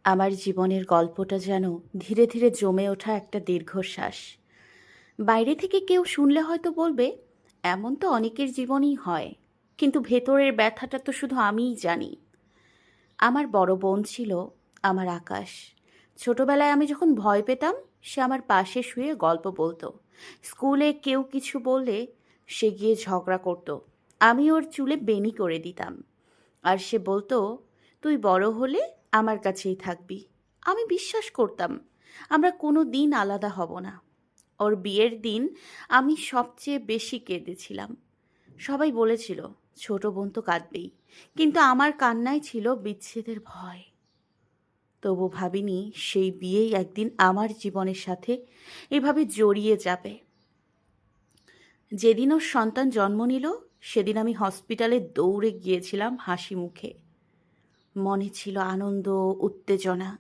আমার জীবনের গল্পটা যেন ধীরে ধীরে জমে ওঠা একটা দীর্ঘশ্বাস। বাইরে থেকে কেউ শুনলে হয়তো বলবে, এমন তো অনেকের জীবনেই হয়, কিন্তু ভেতরের ব্যথাটা তো শুধু আমিই জানি। আমার বড় বোন ছিল আমার আকাশ। ছোটবেলায় আমি যখন ভয় পেতাম, সে আমার পাশে শুয়ে গল্প বলতো। স্কুলে কেউ কিছু বললে সে গিয়ে ঝগড়া করতো। আমি ওর চুলে বেনি করে দিতাম, আর সে বলতো, তুই বড় হলে আমার কাছেই থাকবি। আমি বিশ্বাস করতাম আমরা কোনো দিন আলাদা হব না। ওর বিয়ের দিন আমি সবচেয়ে বেশি কেঁদেছিলাম। সবাই বলেছিল ছোট বোন তো কাঁদবেই, কিন্তু আমার কান্নায় ছিল বিচ্ছেদের ভয়। তবু ভাবিনি সেই বিয়েই একদিন আমার জীবনের সাথে এভাবে জড়িয়ে যাবে। যেদিন ওর সন্তান জন্ম নিল, সেদিন আমি হসপিটালে দৌড়ে গিয়েছিলাম হাসি মুখে। মনে ছিল আনন্দ, উত্তেজনা,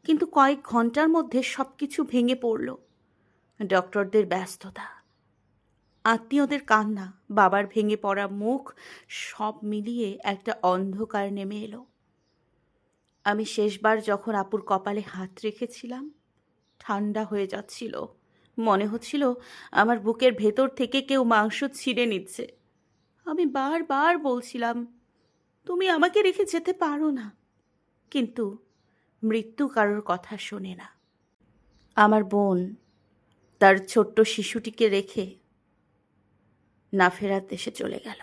কিন্তু কয়েক ঘন্টার মধ্যে সবকিছু ভেঙে পড়ল। ডক্টরদের ব্যস্ততা, আত্মীয়দের কান্না, বাবার ভেঙে পড়া মুখ, সব মিলিয়ে একটা অন্ধকার নেমে এলো। আমি শেষবার যখন আপুর কপালে হাত রেখেছিলাম, ঠান্ডা হয়ে যাচ্ছিল। মনে হচ্ছিল আমার বুকের ভেতর থেকে কেউ মাংস ছিঁড়ে নিচ্ছে। আমি বারবার বলছিলাম, তুমি আমাকে রেখে যেতে পারো না। কিন্তু মৃত্যু কারোর কথা শোনে না। আমার বোন তার ছোট্ট শিশুটিকে রেখে না ফেরার দেশে চলে গেল।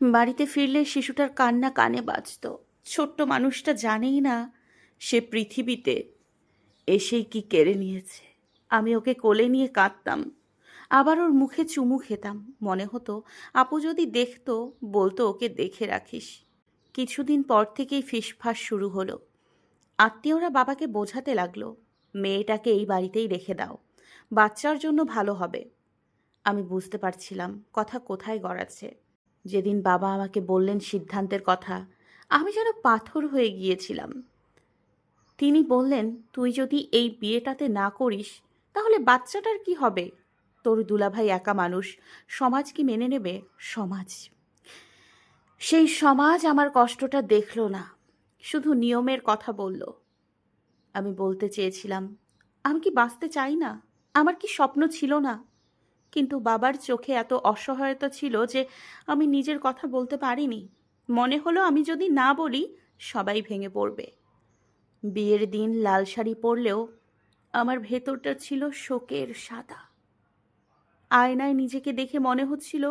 বাড়িতে ফিরলে শিশুটার কান্না কানে বাজত। ছোট্ট মানুষটা জানেই না সে পৃথিবীতে এসেই কি কেড়ে নিয়েছে। আমি ওকে কোলে নিয়ে কাঁদতাম, আবার ওর মুখে চুমু খেতাম। মনে হতো আপু যদি দেখতো, বলতো ওকে দেখে রাখিস। কিছুদিন পর থেকেই ফিসফাস শুরু হলো। আত্মীয়রা বাবাকে বোঝাতে লাগলো, মেয়েটাকে এই বাড়িতেই রেখে দাও, বাচ্চার জন্য ভালো হবে। আমি বুঝতে পারছিলাম কথা কোথায় গড়াচ্ছে। যেদিন বাবা আমাকে বললেন সিদ্ধান্তের কথা, আমি যেন পাথর হয়ে গিয়েছিলাম। তিনি বললেন, তুই যদি এই বিয়েটাতে না করিস, তাহলে বাচ্চাটার কি হবে? তোর দুলাভাই একা মানুষ, সমাজ কি মেনে নেবে? সমাজ, সেই সমাজ আমার কষ্টটা দেখলো না, শুধু নিয়মের কথা বলল। আমি বলতে চেয়েছিলাম, আমি কি বাঁচতে চাই না? আমার কি স্বপ্ন ছিল না? কিন্তু বাবার চোখে এত অসহায়তা ছিল যে আমি নিজের কথা বলতে পারিনি। মনে হলো আমি যদি না বলি, সবাই ভেঙে পড়বে। বিয়ের দিন লাল শাড়ি পরলেও আমার ভেতরটা ছিল শোকের সাদা। আয়নায় নিজেকে দেখে মনে হচ্ছিল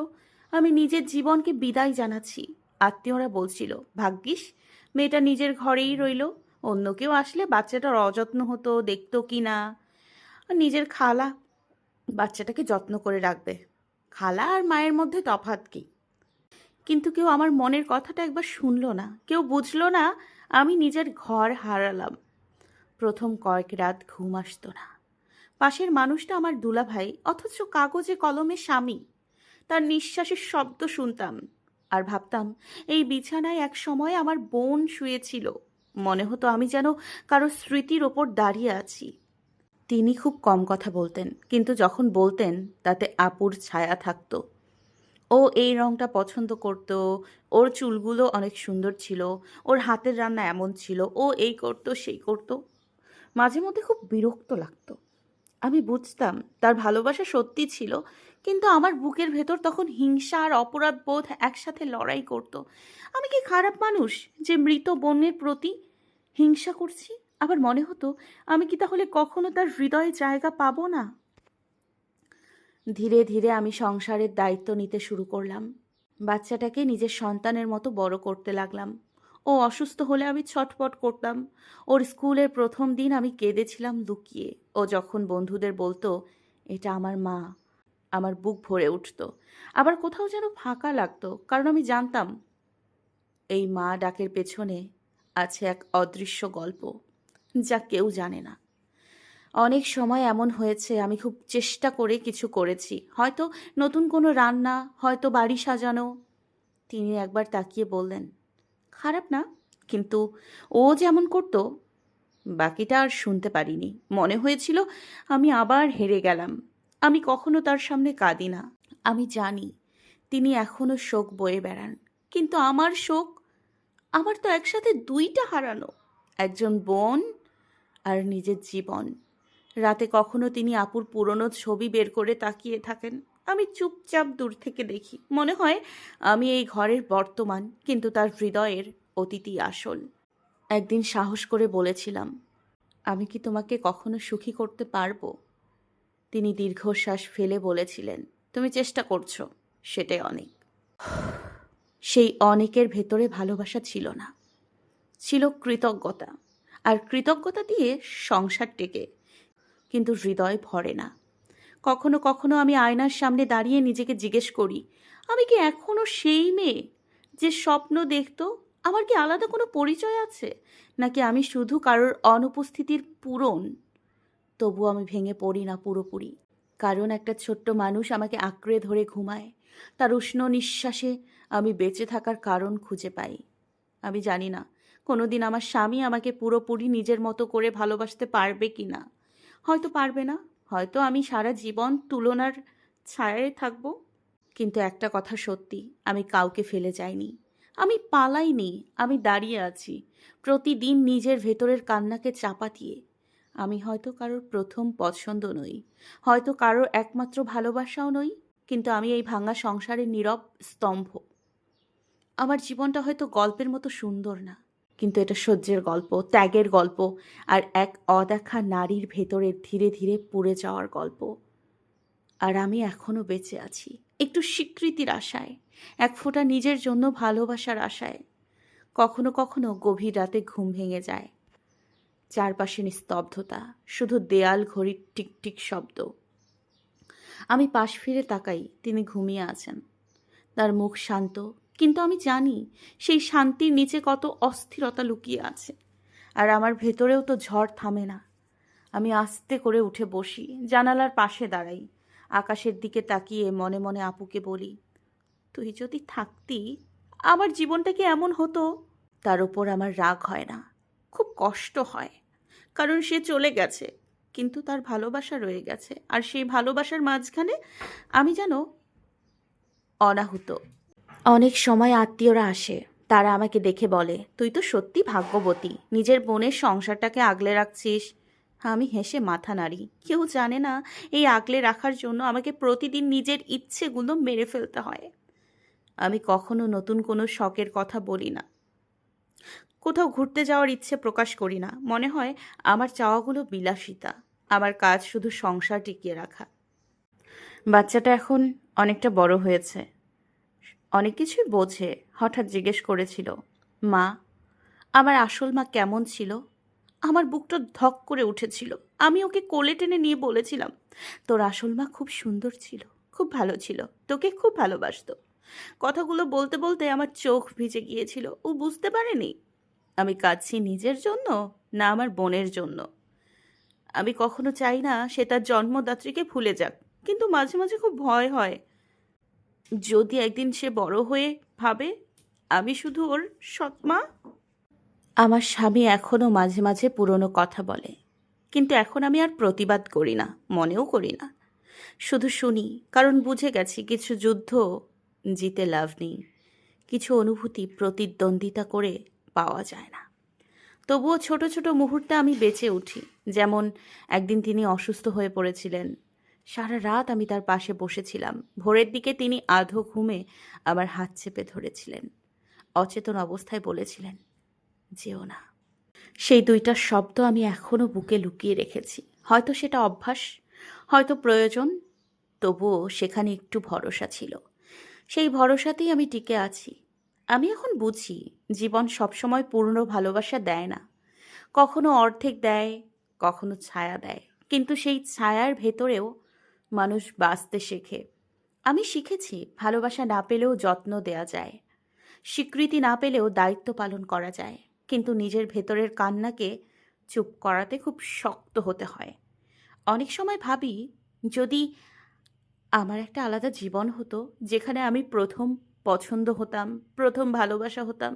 আমি নিজের জীবনকে বিদায় জানাচ্ছি। আত্মীয়রা বলছিল, ভাগ্যিস মেয়েটা নিজের ঘরেই রইল, অন্য কেউ আসলে বাচ্চাটার অযত্ন হতো, দেখতো কি না। আর নিজের খালা বাচ্চাটাকে যত্ন করে রাখবে। খালা আর মায়ের মধ্যে তফাৎ কি? কিন্তু কেউ আমার মনের কথাটা একবার শুনলো না, কেউ বুঝলো না আমি নিজের ঘর হারালাম। প্রথম কয়েক রাত ঘুম আসতো না। পাশের মানুষটা আমার দুলাভাই, অথচ কাগজে কলমে স্বামী। তার নিঃশ্বাসের শব্দ শুনতাম আর ভাবতাম, এই বিছানায় এক সময় আমার বোন শুয়েছিল। মনে হতো আমি যেন কারো স্মৃতির ওপর দাঁড়িয়ে আছি। তিনি খুব কম কথা বলতেন, কিন্তু যখন বলতেন তাতে আপুর ছায়া থাকতো। ও এই রংটা পছন্দ করত, ওর চুলগুলো অনেক সুন্দর ছিল, ওর হাতের রান্না এমন ছিল, ও এই করতো সেই করতো। মাঝে মধ্যে খুব বিরক্ত লাগতো। আমি বুঝতাম তার ভালোবাসা সত্যি ছিল, কিন্তু আমার বুকের ভেতর তখন হিংসা আর অপরাধ বোধ একসাথে লড়াই করত। আমি কি খারাপ মানুষ যে মৃত বোনের প্রতি হিংসা করছি? আবার মনে হতো, আমি কি তাহলে কখনো তার হৃদয়ে জায়গা পাবো না? ধীরে ধীরে আমি সংসারের দায়িত্ব নিতে শুরু করলাম। বাচ্চাটাকে নিজের সন্তানের মতো বড় করতে লাগলাম। ও অসুস্থ হলে আমি ছটফট করতাম। ওর স্কুলের প্রথম দিন আমি কেঁদেছিলাম লুকিয়ে। ও যখন বন্ধুদের বলতো, এটা আমার মা, আমার বুক ভরে উঠত। আবার কোথাও যেন ফাঁকা লাগতো, কারণ আমি জানতাম এই মা ডাকের পেছনে আছে এক অদৃশ্য গল্প, যা কেউ জানে না। অনেক সময় এমন হয়েছে আমি খুব চেষ্টা করে কিছু করেছি, হয়তো নতুন কোনো রান্না, হয়তো বাড়ি সাজানো। তিনি একবার তাকিয়ে বললেন, খারাপ না, কিন্তু ও যেমন করতো। বাকিটা আর শুনতে পারিনি। মনে হয়েছিল আমি আবার হেরে গেলাম। আমি কখনো তার সামনে কাঁদি না। আমি জানি তিনি এখনো শোক বয়ে বেড়ান, কিন্তু আমার শোক, আমার তো একসাথে দুইটা হারানো। একজন বোন আর নিজের জীবন। রাতে কখনো তিনি আপুর পুরনো ছবি বের করে তাকিয়ে থাকেন। আমি চুপচাপ দূর থেকে দেখি। মনে হয় আমি এই ঘরের বর্তমান, কিন্তু তার হৃদয়ের অতীতই আসল। একদিন সাহস করে বলেছিলাম, আমি কি তোমাকে কখনো সুখী করতে পারবো? তিনি দীর্ঘশ্বাস ফেলে বলেছিলেন, তুমি চেষ্টা করছো, সেটাই অনেক। সেই অনেকের ভেতরে ভালোবাসা ছিল না, ছিল কৃতজ্ঞতা। আর কৃতজ্ঞতা দিয়ে সংসার টেকে, কিন্তু হৃদয় ভরে না। কখনো কখনো আমি আয়নার সামনে দাঁড়িয়ে নিজেকে জিজ্ঞেস করি, আমি কি এখনো সেই মেয়ে যে স্বপ্ন দেখতো? আমার কি আলাদা কোনো পরিচয় আছে, নাকি আমি শুধু কারোর অনুপস্থিতির পূরণ? তবু আমি ভেঙে পড়ি না পুরোপুরি, কারণ একটা ছোট্ট মানুষ আমাকে আঁকড়ে ধরে ঘুমায়। তার উষ্ণ নিঃশ্বাসে আমি বেঁচে থাকার কারণ খুঁজে পাই। আমি জানি না কোনোদিন আমার স্বামী আমাকে পুরোপুরি নিজের মতো করে ভালোবাসতে পারবে কি না। হয়তো পারবে না, হয়তো আমি সারা জীবন তুলনার ছায়ায় থাকব। কিন্তু একটা কথা সত্যি, আমি কাউকে ফেলে যাইনি, আমি পালাইনি, আমি দাঁড়িয়ে আছি প্রতিদিন নিজের ভেতরের কান্নাকে চাপা দিয়ে। আমি হয়তো কারোর প্রথম পছন্দ নই, হয়তো কারোর একমাত্র ভালোবাসাও নই, কিন্তু আমি এই ভাঙা সংসারের নীরব স্তম্ভ। আমার জীবনটা হয়তো গল্পের মতো সুন্দর না, কিন্তু এটা সহ্যের গল্প, ত্যাগের গল্প, আর এক অদেখা নারীর ভেতরে ধীরে ধীরে পুড়ে যাওয়ার গল্প। আর আমি এখনো বেঁচে আছি, একটু স্বীকৃতির আশায়, এক ফোঁটা নিজের জন্য ভালোবাসার আশায়। কখনো কখনো গভীর রাতে ঘুম ভেঙে যায়, চারপাশে নিস্তব্ধতা, শুধু দেয়াল ঘড়ির টিকটিক শব্দ। আমি পাশ ফিরে তাকাই, তিনি ঘুমিয়ে আছেন, তার মুখ শান্ত, কিন্তু আমি জানি সেই শান্তির নিচে কত অস্থিরতা লুকিয়ে আছে। আর আমার ভেতরেও তো ঝড় থামে না। আমি আস্তে করে উঠে বসি, জানালার পাশে দাঁড়াই, আকাশের দিকে তাকিয়ে মনে মনে আপুকে বলি, তুই যদি থাকতি আমার জীবনটা কি এমন হতো? তার ওপর আমার রাগ হয় না, খুব কষ্ট হয়, কারণ সে চলে গেছে, কিন্তু তার ভালোবাসা রয়ে গেছে। আর সেই ভালোবাসার মাঝখানে আমি যেন অনাহুত। অনেক সময় আত্মীয়রা আসে, তারা আমাকে দেখে বলে, তুই তো সত্যি ভাগ্যবতী, নিজের বোনের সংসারটাকে আগলে রাখছিস। আমি হেসে মাথা নাড়ি। কেউ জানে না এই আগলে রাখার জন্য আমাকে প্রতিদিন নিজের ইচ্ছেগুলো মেরে ফেলতে হয়। আমি কখনো নতুন কোনো শখের কথা বলি না, কোথাও ঘুরতে যাওয়ার ইচ্ছে প্রকাশ করি না। মনে হয় আমার চাওয়াগুলো বিলাসিতা, আমার কাজ শুধু সংসার টিকিয়ে রাখা। বাচ্চাটা এখন অনেকটা বড় হয়েছে, অনেক কিছুই বোঝে। হঠাৎ জিজ্ঞেস করেছিল, মা, আমার আসল মা কেমন ছিল? আমার বুকটা ধক করে উঠেছিল। আমি ওকে কোলে টেনে নিয়ে বলেছিলাম, তোর আসল মা খুব সুন্দর ছিল, খুব ভালো ছিল, তোকে খুব ভালোবাসতো। কথাগুলো বলতে বলতে আমার চোখ ভিজে গিয়েছিল। ও বুঝতে পারেনি আমি কাঁদছি নিজের জন্য, না আমার বোনের জন্য। আমি কখনো চাই না সে তার জন্মদাত্রীকে ভুলে যাক, কিন্তু মাঝে মাঝে খুব ভয় হয়, যদি একদিন সে বড় হয়ে ভাবে আমি শুধু ওর সৎমা। আমার স্বামী এখনো মাঝে মাঝে পুরনো কথা বলে, কিন্তু এখন আমি আর প্রতিবাদ করি না, মনেও করি না, শুধু শুনি। কারণ বুঝে গেছি কিছু যুদ্ধ জিতে লাভ নেই, কিছু অনুভূতি প্রতিদ্বন্দ্বিতা করে পাওয়া যায় না। তবুও ছোট ছোট মুহূর্তে আমি বেঁচে উঠি। যেমন একদিন তিনি অসুস্থ হয়ে পড়েছিলেন, সারা রাত আমি তার পাশে বসেছিলাম। ভোরের দিকে তিনি আধো ঘুমে আমার হাত চেপে ধরেছিলেন, অচেতন অবস্থায় বলেছিলেন, যেও না। সেই দুইটা শব্দ আমি এখনো বুকে লুকিয়ে রেখেছি। হয়তো সেটা অভ্যাস, হয়তো প্রয়োজন, তবুও সেখানে একটু ভরসা ছিল। সেই ভরসাতেই আমি টিকে আছি। আমি এখন বুঝি জীবন সবসময় পূর্ণ ভালোবাসা দেয় না, কখনো অর্ধেক দেয়, কখনো ছায়া দেয়, কিন্তু সেই ছায়ার ভেতরেও মানুষ বাঁচতে শেখে। আমি শিখেছি ভালোবাসা না পেলেও যত্ন দেয়া যায়, স্বীকৃতি না পেলেও দায়িত্ব পালন করা যায়, কিন্তু নিজের ভেতরের কান্নাকে চুপ করাতে খুব শক্ত হতে হয়। অনেক সময় ভাবি, যদি আমার একটা আলাদা জীবন হতো, যেখানে আমি প্রথম পছন্দ হতাম, প্রথম ভালোবাসা হতাম।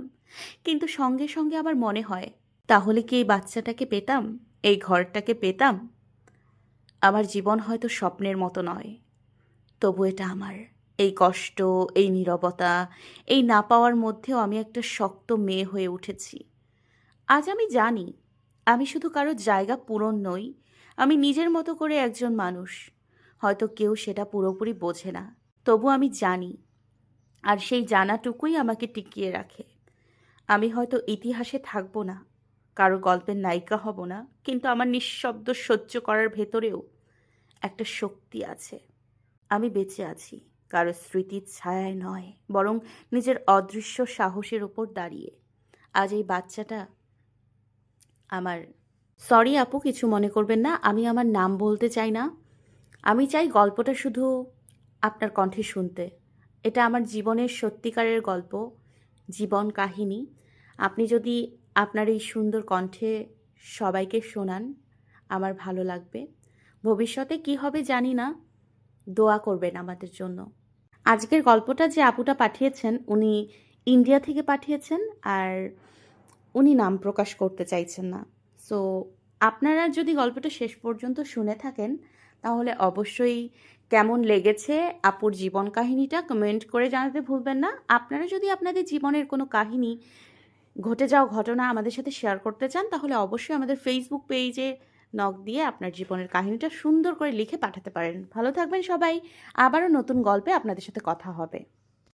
কিন্তু সঙ্গে সঙ্গে আমার মনে হয়, তাহলে কি এই বাচ্চাটাকে পেতাম, এই ঘরটাকে পেতাম? আমার জীবন হয়তো স্বপ্নের মতো নয়, তবু এটা আমার। এই কষ্ট, এই নীরবতা, এই না পাওয়ার মধ্যেও আমি একটা শক্ত মেয়ে হয়ে উঠেছি। আজ আমি জানি আমি শুধু কারো জায়গা পূরণ নই, আমি নিজের মতো করে একজন মানুষ। হয়তো কেউ সেটা পুরোপুরি বোঝে না, তবু আমি জানি, আর সেই জানাটুকুই আমাকে টিকিয়ে রাখে। আমি হয়তো ইতিহাসে থাকবো না, কারো গল্পের নায়িকা হব না, কিন্তু আমার নিঃশব্দ সহ্য করার ভেতরেও একটা শক্তি আছে। আমি বেঁচে আছি কারো স্মৃতির ছায়ায় নয়, বরং নিজের অদৃশ্য সাহসের ওপর দাঁড়িয়ে। আজ এই বাচ্চাটা আমার, সরি আপু, কিছু মনে করবেন না, আমি আমার নাম বলতে চাই না। আমি চাই গল্পটা শুধু আপনার কণ্ঠে শুনতে। এটা আমার জীবনের সত্যিকারের গল্প, জীবন কাহিনী। আপনি যদি আপনার এই সুন্দর কণ্ঠে সবাইকে শোনান, আমার ভালো লাগবে। ভবিষ্যতে কি হবে জানি না, দোয়া করবেন আমাদের জন্য। আজকের গল্পটা যে আপুটা পাঠিয়েছেন, উনি ইন্ডিয়া থেকে পাঠিয়েছেন, আর উনি নাম প্রকাশ করতে চাইছেন না। সো আপনারা যদি গল্পটা শেষ পর্যন্ত শুনে থাকেন, তাহলে অবশ্যই কেমন লেগেছে আপুর জীবন কাহিনীটা কমেন্ট করে জানাতে ভুলবেন না। আপনারা যদি আপনাদের জীবনের কোনো কাহিনী, ঘটে যাওয়া ঘটনা আমাদের সাথে শেয়ার করতে চান, তাহলে অবশ্যই আমাদের ফেসবুক পেজে নক দিয়ে আপনার জীবনের কাহিনীটা সুন্দর করে লিখে পাঠাতে পারেন। ভালো থাকবেন সবাই। আবারও নতুন গল্পে আপনাদের সাথে কথা হবে।